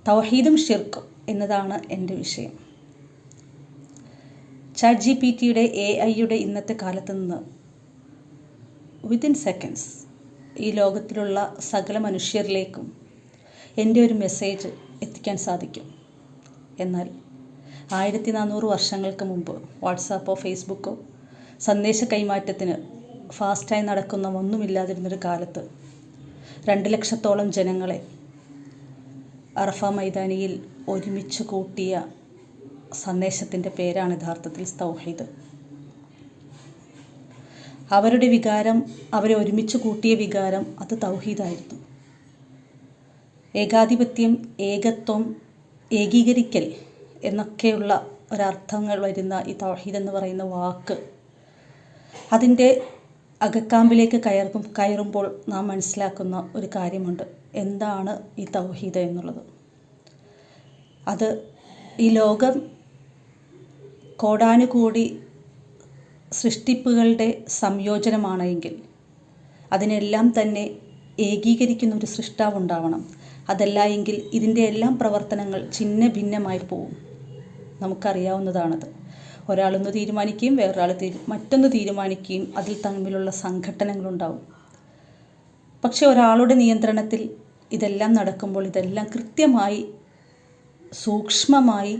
തൗഹീദും ഷിർക്കും എന്നതാണ് എൻ്റെ വിഷയം. ChatGPTയുടെ AI ഇന്നത്തെ കാലത്ത് നിന്ന് വിത്തിൻ സെക്കൻഡ്സ് ഈ ലോകത്തിലുള്ള സകല മനുഷ്യരിലേക്കും എൻ്റെ ഒരു മെസ്സേജ് എത്തിക്കാൻ സാധിക്കും. എന്നാൽ 1400 വർഷങ്ങൾക്ക് മുമ്പ് വാട്സാപ്പോ ഫേസ്ബുക്കോ സന്ദേശ കൈമാറ്റത്തിന് ഫാസ്റ്റായി നടക്കുന്ന ഒന്നുമില്ലാതിരുന്നൊരു കാലത്ത് 2 ലക്ഷത്തോളം ജനങ്ങളെ അറഫ മൈതാനിയിൽ ഒരുമിച്ച് കൂട്ടിയ സന്ദേശത്തിൻ്റെ പേരാണ് യഥാർത്ഥത്തിൽ തൗഹീദ്. അവരുടെ വികാരം, അവരെ ഒരുമിച്ച് കൂട്ടിയ വികാരം അത് തൗഹീദായിരുന്നു. ഏകാധിപത്യം, ഏകത്വം, ഏകീകരിക്കൽ എന്നൊക്കെയുള്ള ഒരർത്ഥങ്ങൾ വരുന്ന ഈ തൗഹീദ് എന്ന് പറയുന്ന വാക്ക് അതിൻ്റെ അകക്കാമ്പിലേക്ക് കയറുമ്പോൾ നാം മനസ്സിലാക്കുന്ന ഒരു കാര്യമുണ്ട്. എന്താണ് ഈ തൗഹീദ് എന്നുള്ളത്? അത് ഈ ലോകം കോടാനുകോടി സൃഷ്ടിപ്പുകളുടെ സംയോജനമാണെങ്കിൽ അതിനെല്ലാം തന്നെ ഏകീകരിക്കുന്ന ഒരു സൃഷ്ടാവ് ഉണ്ടാവണം. അതല്ല എങ്കിൽ ഇതിൻ്റെ എല്ലാം പ്രവർത്തനങ്ങൾ ഛിന്ന ഭിന്നമായി പോവും. നമുക്കറിയാവുന്നതാണത്. ഒരാളൊന്ന് തീരുമാനിക്കുകയും വേറൊരാൾ മറ്റൊന്ന് തീരുമാനിക്കുകയും അതിൽ തമ്മിലുള്ള സംഘട്ടനങ്ങളുണ്ടാവും. പക്ഷെ ഒരാളുടെ നിയന്ത്രണത്തിൽ ഇതെല്ലാം നടക്കുമ്പോൾ ഇതെല്ലാം കൃത്യമായി സൂക്ഷ്മമായി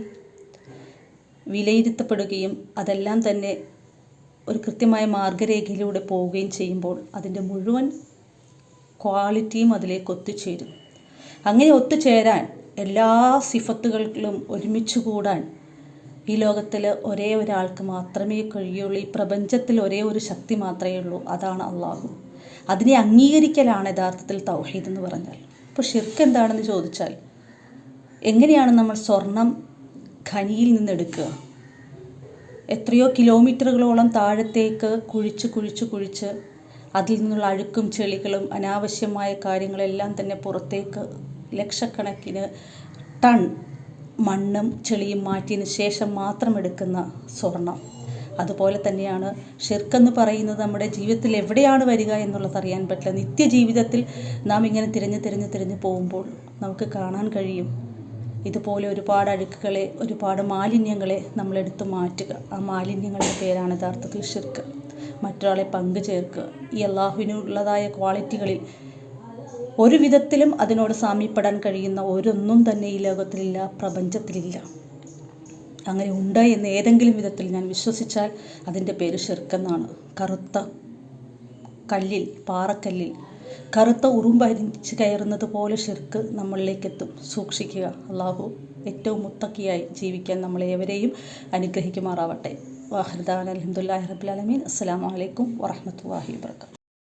വിലയിരുത്തപ്പെടുകയും അതെല്ലാം തന്നെ ഒരു കൃത്യമായ മാർഗരേഖയിലൂടെ പോവുകയും ചെയ്യുമ്പോൾ അതിൻ്റെ മുഴുവൻ ക്വാളിറ്റിയും അതിലേക്ക് ഒത്തുചേരും. അങ്ങനെ ഒത്തുചേരാൻ എല്ലാ സിഫത്തുകളിലും ഒരുമിച്ച് കൂടാൻ ഈ ലോകത്തിൽ ഒരേ ഒരാൾക്ക് മാത്രമേ കഴിയുള്ളൂ. ഈ പ്രപഞ്ചത്തിൽ ഒരേ ഒരു ശക്തി മാത്രമേ ഉള്ളൂ, അതാണ് അള്ളാഹു. അതിനെ അംഗീകരിക്കലാണ് യഥാർത്ഥത്തിൽ തൗഹീദ് എന്ന് പറഞ്ഞാൽ. ഇപ്പോൾ ഷിർക്ക് എന്താണെന്ന് ചോദിച്ചാൽ, എങ്ങനെയാണ് നമ്മൾ സ്വർണം ഖനിയിൽ നിന്നെടുക്കുക? എത്രയോ കിലോമീറ്ററുകളോളം താഴത്തേക്ക് കുഴിച്ച് അതിൽ നിന്നുള്ള അഴുക്കും ചെളികളും അനാവശ്യമായ കാര്യങ്ങളെല്ലാം തന്നെ പുറത്തേക്ക് ലക്ഷക്കണക്കിന് ടൺ മണ്ണും ചെളിയും മാറ്റിയതിന് ശേഷം മാത്രം എടുക്കുന്ന സ്വർണം. അതുപോലെ തന്നെയാണ് ഷിർക്കെന്ന് പറയുന്നത്. നമ്മുടെ ജീവിതത്തിൽ എവിടെയാണ് വരിക എന്നുള്ളത് അറിയാൻ പറ്റില്ല. നിത്യജീവിതത്തിൽ നാം ഇങ്ങനെ തിരഞ്ഞു പോകുമ്പോൾ നമുക്ക് കാണാൻ കഴിയും ഇതുപോലെ ഒരുപാട് അഴുക്കുകളെ, ഒരുപാട് മാലിന്യങ്ങളെ നമ്മളെടുത്ത് മാറ്റുക. ആ മാലിന്യങ്ങളുടെ പേരാണ് യഥാർത്ഥത്തിൽ ഷിർക്ക്. മറ്റൊരാളെ പങ്കു ചേർക്കുക. ഈ അള്ളാഹുവിനുള്ളതായ ക്വാളിറ്റികളിൽ ഒരു വിധത്തിലും അതിനോട് സാമ്യപ്പെടാൻ കഴിയുന്ന ഒരൊന്നും തന്നെ ഈ ലോകത്തിലില്ല, പ്രപഞ്ചത്തിലില്ല. അങ്ങനെ ഉണ്ട് എന്ന് ഏതെങ്കിലും വിധത്തിൽ ഞാൻ വിശ്വസിച്ചാൽ അതിൻ്റെ പേര് ഷിർക്കെന്നാണ്. കറുത്ത കല്ലിൽ, പാറക്കല്ലിൽ കറുത്ത ഉറുമ്പരിച്ച് കയറുന്നത് പോലെ ഷിർക്ക് നമ്മളിലേക്കെത്തും. സൂക്ഷിക്കുക. അള്ളാഹു ഏറ്റവും മുത്തക്കിയായി ജീവിക്കാൻ നമ്മളേവരെയും അനുഗ്രഹിക്കുമാറാവട്ടെ. വാഹിർ ദഅ്വാനാ അൽഹംദുലില്ലാഹി റബ്ബിൽ ആലമീൻ. അസ്സലാമു അലൈക്കും വറഹ്മത്തുള്ളാഹി വബറകാതുഹു.